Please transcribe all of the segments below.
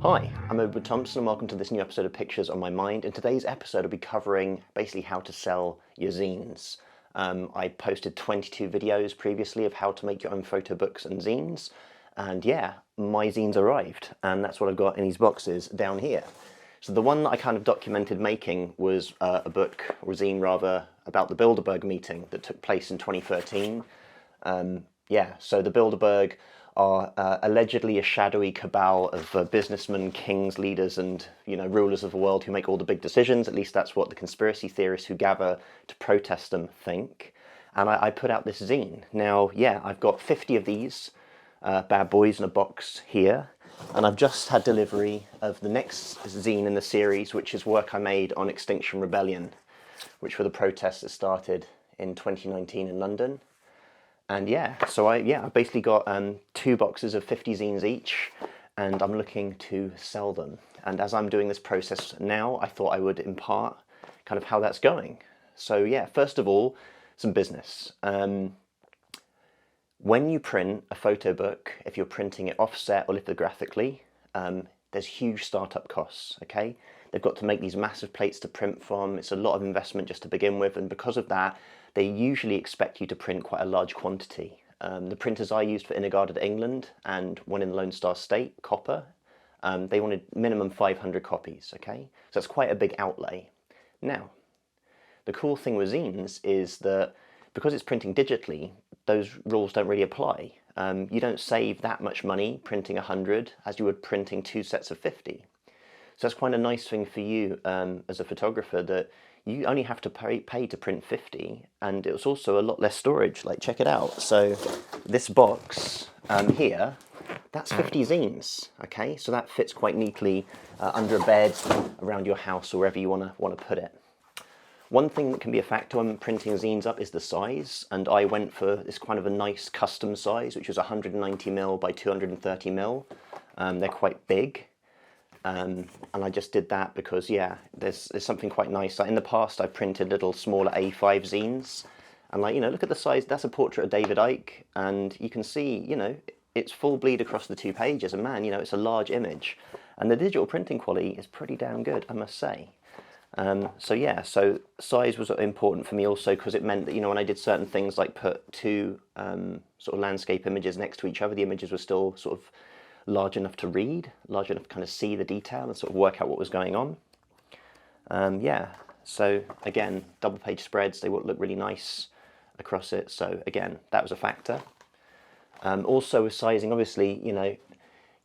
Hi, I'm Edward Thompson and welcome to this new episode of Pictures on My Mind. In today's episode I'll be covering basically how to sell your zines. I posted 22 videos previously of how to make your own photo books and zines, and yeah, my zines arrived, and that's what I've got in these boxes down here. So the one that I kind of documented making was a book, or zine rather, about the Bilderberg meeting that took place in 2013. So the Bilderberg are allegedly a shadowy cabal of businessmen, kings, leaders, and rulers of the world who make all the big decisions. At least that's what the conspiracy theorists who gather to protest them think. And I put out this zine. Now, yeah, I've got 50 of these bad boys in a box here, and I've just had delivery of the next zine in the series, which is work I made on Extinction Rebellion, which were the protests that started in 2019 in London. And yeah, so I've basically got 2 boxes of 50 zines each, and I'm looking to sell them. And as I'm doing this process now, I thought I would impart kind of how that's going. So yeah, first of all, some business. When you print a photo book, if you're printing it offset or lithographically, there's huge startup costs, okay? They've got to make these massive plates to print from. It's a lot of investment just to begin with, and because of that, they usually expect you to print quite a large quantity. The printers I used for Innerguarded England and one in the Lone Star State, copper, they wanted minimum 500 copies, okay? So that's quite a big outlay. Now, the cool thing with zines is that because it's printing digitally, those rules don't really apply. You don't save that much money printing 100 as you would printing 2 sets of 50. So that's quite a nice thing for you as a photographer, that you only have to pay to print 50, and it was also a lot less storage. Like, check it out. So this box here, that's 50 zines, okay? So that fits quite neatly under a bed, around your house, or wherever you want to put it. One thing that can be a factor when printing zines up is the size, and I went for this kind of a nice custom size, which was 190mm by 230mm. They're quite big. And I just did that because, yeah, there's something quite nice. Like in the past, I printed little smaller A5 zines, and look at the size. That's a portrait of David Icke, and you can see, it's full bleed across the 2 pages, and man, it's a large image, and the digital printing quality is pretty damn good, I must say. So size was important for me also, because it meant that, when I did certain things like put 2 sort of landscape images next to each other, the images were still sort of large enough to read, large enough to kind of see the detail and sort of work out what was going on. So again, double page spreads, they would look really nice across it. So again, that was a factor. Also with sizing, obviously,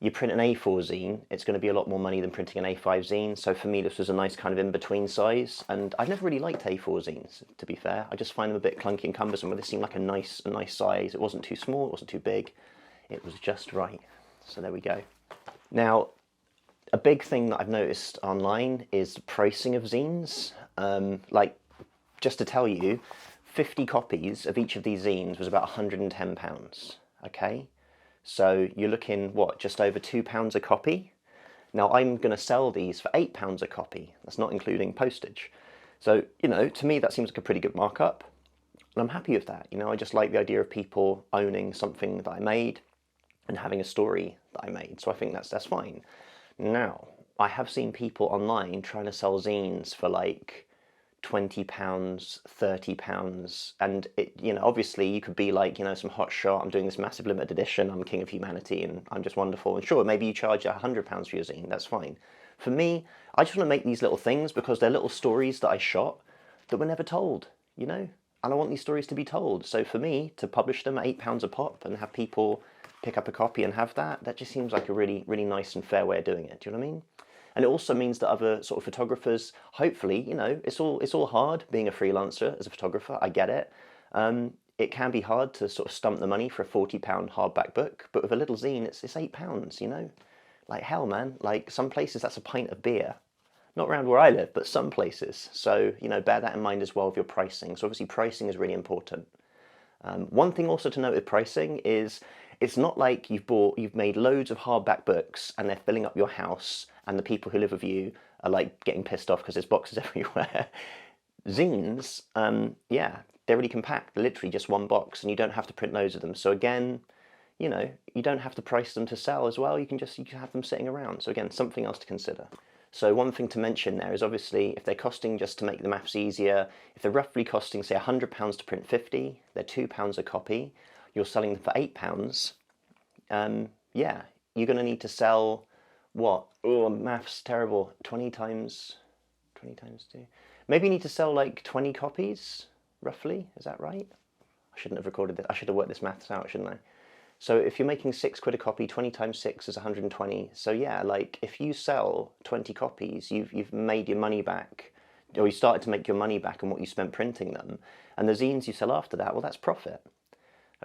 you print an A4 zine, it's going to be a lot more money than printing an A5 zine. So for me, this was a nice kind of in-between size. And I've never really liked A4 zines, to be fair. I just find them a bit clunky and cumbersome, but this seemed like a nice size. It wasn't too small, it wasn't too big. It was just right. So there we go. Now, a big thing that I've noticed online is the pricing of zines. Just to tell you, 50 copies of each of these zines was about £110, okay? So you're looking, what, just over £2 a copy? Now I'm going to sell these for £8 a copy. That's not including postage. So, to me that seems like a pretty good markup. And I'm happy with that. I just like the idea of people owning something that I made and having a story that I made. So I think that's fine. Now, I have seen people online trying to sell zines for like £20, £30, and obviously you could be like, some hot shot, I'm doing this massive limited edition, I'm king of humanity, and I'm just wonderful. And sure, maybe you charge £100 for your zine, that's fine. For me, I just want to make these little things because they're little stories that I shot that were never told, and I want these stories to be told. So for me, to publish them at £8 a pop and have people pick up a copy and have that just seems like a really, really nice and fair way of doing it. Do you know what I mean? And it also means that other sort of photographers, hopefully, it's all hard being a freelancer as a photographer. I get it. It can be hard to sort of stump the money for a £40 hardback book, but with a little zine, it's £8. Like hell, man. Like some places that's a pint of beer. Not around where I live, but some places. So bear that in mind as well with your pricing. So obviously, pricing is really important. One thing also to note with pricing is it's not like you've made loads of hardback books and they're filling up your house and the people who live with you are like getting pissed off because there's boxes everywhere. Zines, they're really compact, literally just one box, and you don't have to print loads of them. So again, you know, you don't have to price them to sell as well. You can have them sitting around. So again, something else to consider. So one thing to mention there is obviously if they're costing, just to make the maths easier, if they're roughly costing say £100 to print 50, they're £2 a copy, you're selling them for £8, yeah, you're going to need to sell what? Oh, maths terrible. 20 times 2. Maybe you need to sell like 20 copies, roughly. Is that right? I shouldn't have recorded this. I should have worked this maths out, shouldn't I? So if you're making £6 a copy, 20 times 6 is 120. So yeah, like if you sell 20 copies, you've made your money back, or you started to make your money back on what you spent printing them. And the zines you sell after that, well, that's profit.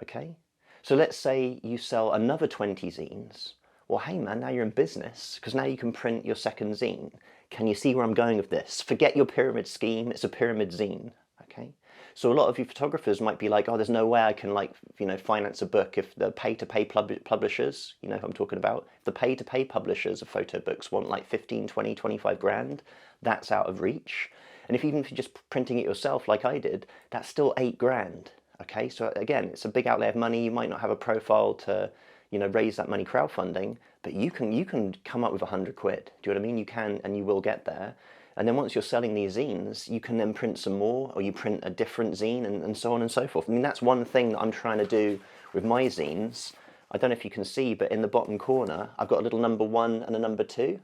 Okay? So let's say you sell another 20 zines. Well, hey man, now you're in business, because now you can print your second zine. Can you see where I'm going with this? Forget your pyramid scheme, it's a pyramid zine, okay? So a lot of you photographers might be like, oh, there's no way I can, like, you know, finance a book if the pay-to-pay publishers, you know who I'm talking about, if the pay-to-pay publishers of photo books want like 15, 20, 25 grand, that's out of reach. And even if you're just printing it yourself like I did, that's still 8 grand, okay? So again, it's a big outlay of money. You might not have a profile to, you know, raise that money crowdfunding, but you can come up with 100 quid. Do you know what I mean? You can, and you will get there. And then once you're selling these zines, you can then print some more, or you print a different zine, and so on and so forth. I mean, that's one thing that I'm trying to do with my zines. I don't know if you can see, but in the bottom corner, I've got a little number 1 and a number 2.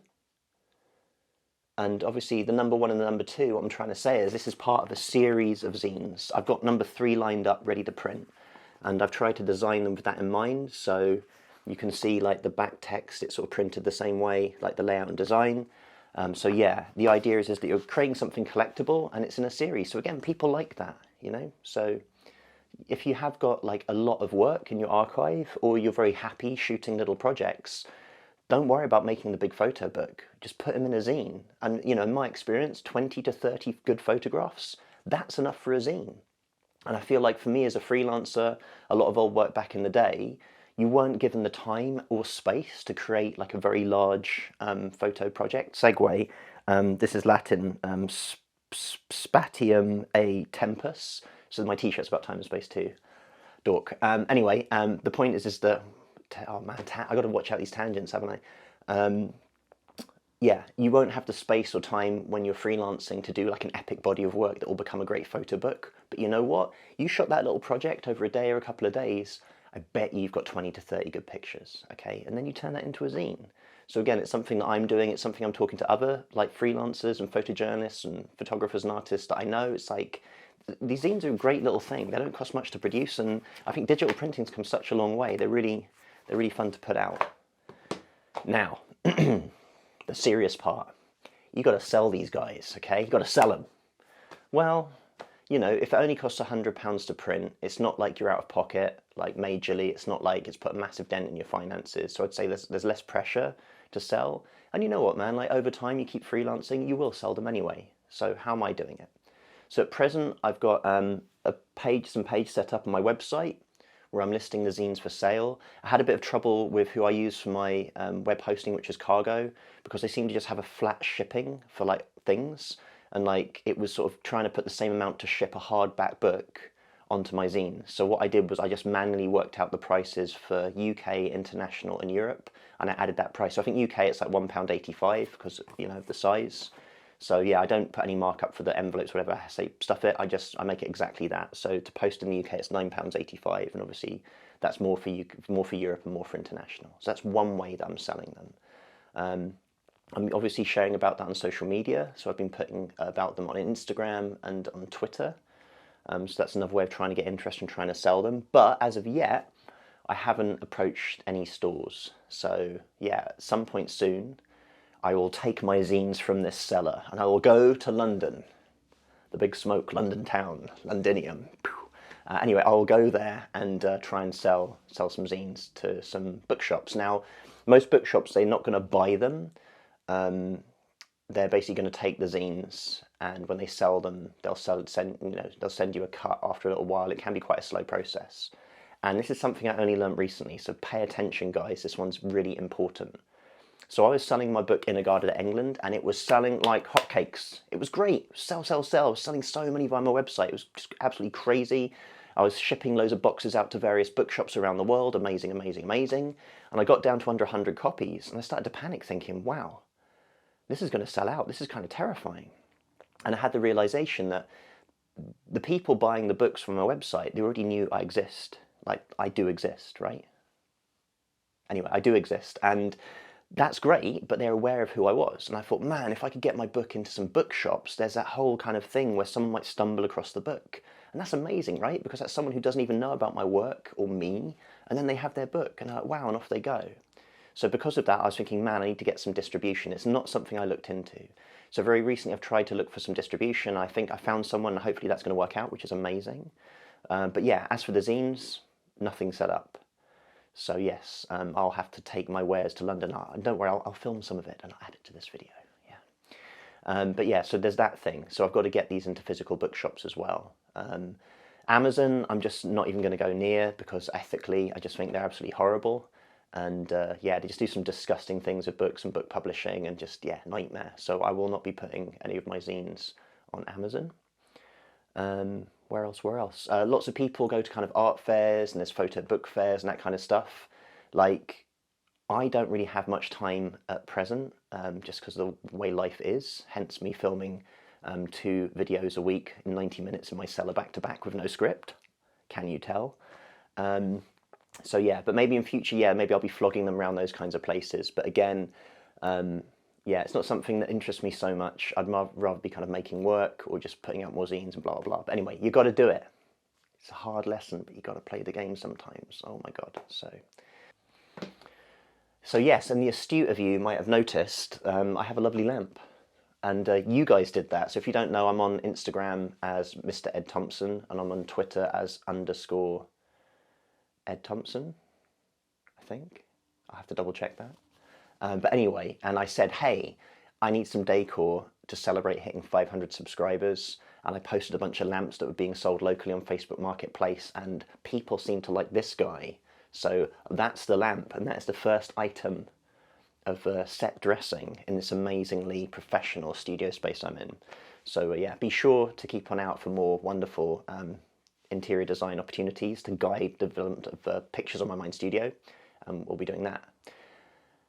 And obviously the number 1 and the number 2, what I'm trying to say is this is part of a series of zines. I've got number 3 lined up, ready to print. And I've tried to design them with that in mind. So you can see like the back text, it's sort of printed the same way, like the layout and design. So yeah, the idea is that you're creating something collectible and it's in a series. So again, people like that, you know? So if you have got like a lot of work in your archive, or you're very happy shooting little projects, don't worry about making the big photo book. Just put them in a zine. And you know, in my experience, 20 to 30 good photographs, that's enough for a zine. And I feel like for me as a freelancer, a lot of old work back in the day, you weren't given the time or space to create like a very large photo project. Segue, this is Latin, spatium a tempus. So my t-shirt's about time and space too. Dork. Anyway, the point is that, oh man, I got to watch out these tangents, haven't I? Yeah, you won't have the space or time when you're freelancing to do like an epic body of work that will become a great photo book. But you know what? You shot that little project over a day or a couple of days, I bet you've got 20 to 30 good pictures, okay? And then you turn that into a zine. So again, it's something that I'm doing. It's something I'm talking to other like freelancers and photojournalists and photographers and artists that I know. It's like, these zines are a great little thing. They don't cost much to produce, and I think digital printing's come such a long way. They're really fun to put out. Now, the serious part. You got to sell these guys, okay? You got to sell them. Well, you know, if it only costs £100 to print, it's not like you're out of pocket, like majorly. It's not like it's put a massive dent in your finances. So I'd say there's less pressure to sell. And you know what, man? Like over time, you keep freelancing, you will sell them anyway. So how am I doing it? So at present, I've got some page set up on my website where I'm listing the zines for sale. I had a bit of trouble with who I use for my web hosting, which is Cargo, because they seem to just have a flat shipping for like things. And like it was sort of trying to put the same amount to ship a hardback book onto my zine. So what I did was I just manually worked out the prices for UK, international and Europe, and I added that price. So I think UK it's like £1.85 because, you know, the size. So yeah, I don't put any markup for the envelopes, whatever. I say stuff it, I make it exactly that. So to post in the UK, it's £9.85, and obviously that's more for Europe and more for international. So that's one way that I'm selling them. I'm obviously sharing about that on social media. So I've been putting about them on Instagram and on Twitter. So that's another way of trying to get interest and trying to sell them. But as of yet, I haven't approached any stores. So yeah, at some point soon, I will take my zines from this seller and I will go to London, the big smoke, London town, Londinium. Anyway, I will go there and try and sell some zines to some bookshops. Now, most bookshops, they're not going to buy them. They're basically going to take the zines, and when they sell them, they'll send you a cut after a little while. It can be quite a slow process. And this is something I only learned recently, so pay attention, guys. This one's really important. So I was selling my book In a Garden to England, and it was selling like hotcakes. It was great. Sell, sell, sell. I was selling so many via my website. It was just absolutely crazy. I was shipping loads of boxes out to various bookshops around the world, amazing, amazing, amazing. And I got down to under 100 copies, and I started to panic thinking, wow, this is going to sell out. This is kind of terrifying. And I had the realization that the people buying the books from my website, they already knew I exist. Like, I do exist, right? Anyway, I do exist, and that's great, but they're aware of who I was. And I thought, man, if I could get my book into some bookshops, there's that whole kind of thing where someone might stumble across the book. And that's amazing, right? Because that's someone who doesn't even know about my work or me, and then they have their book, and they're like, wow, and off they go. So because of that, I was thinking, man, I need to get some distribution. It's not something I looked into. So very recently, I've tried to look for some distribution. I think I found someone, and hopefully that's going to work out, which is amazing. But yeah, as for the zines, nothing set up. So yes, I'll have to take my wares to London. And don't worry, I'll film some of it and I'll add it to this video. Yeah. But yeah, so there's that thing. So I've got to get these into physical bookshops as well. Amazon, I'm just not even going to go near because ethically, I just think they're absolutely horrible. And yeah, they just do some disgusting things with books and book publishing and just, yeah, nightmare. So I will not be putting any of my zines on Amazon. Where else? Lots of people go to kind of art fairs and there's photo book fairs and that kind of stuff. Like, I don't really have much time at present, just because of the way life is, hence me filming 2 videos a week in 90 minutes in my cellar back to back with no script. Can you tell? So yeah, but maybe in future, yeah, maybe I'll be flogging them around those kinds of places. But again, yeah, it's not something that interests me so much. I'd rather be kind of making work or just putting out more zines and blah, blah, blah. But anyway, you got to do it. It's a hard lesson, but you got to play the game sometimes. Oh my God. So yes, and the astute of you might have noticed, I have a lovely lamp. And you guys did that. So if you don't know, I'm on Instagram as Mr. Ed Thompson, and I'm on Twitter as _ Ed Thompson, I think. I'll have to double check that. But anyway, and I said, hey, I need some decor to celebrate hitting 500 subscribers. And I posted a bunch of lamps that were being sold locally on Facebook Marketplace, and people seemed to like this guy. So that's the lamp, and that's the first item of set dressing in this amazingly professional studio space I'm in. So yeah, be sure to keep an eye out for more wonderful interior design opportunities to guide the development of pictures on my Mind Studio, and we'll be doing that.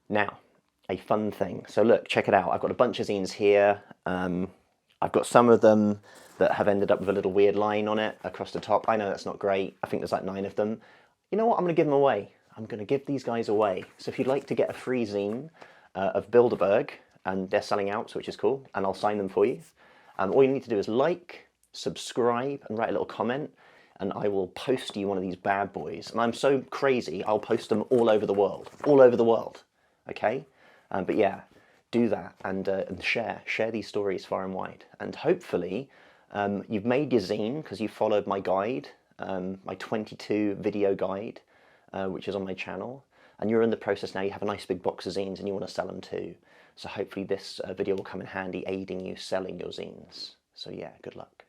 Now, a fun thing. So look, check it out. I've got a bunch of zines here. I've got some of them that have ended up with a little weird line on it across the top. I know that's not great. I think there's like 9 of them. You know what? I'm going to give them away. I'm going to give these guys away. So if you'd like to get a free zine of Bilderberg, and they're selling out, which is cool, and I'll sign them for you. All you need to do is like, subscribe, and write a little comment, and I will post you one of these bad boys. And I'm so crazy, I'll post them all over the world. All over the world. Okay? But yeah, do that and share these stories far and wide. And hopefully you've made your zine because you followed my guide, my 22 video guide, which is on my channel. And you're in the process now, you have a nice big box of zines and you want to sell them too. So hopefully this video will come in handy aiding you selling your zines. So yeah, good luck.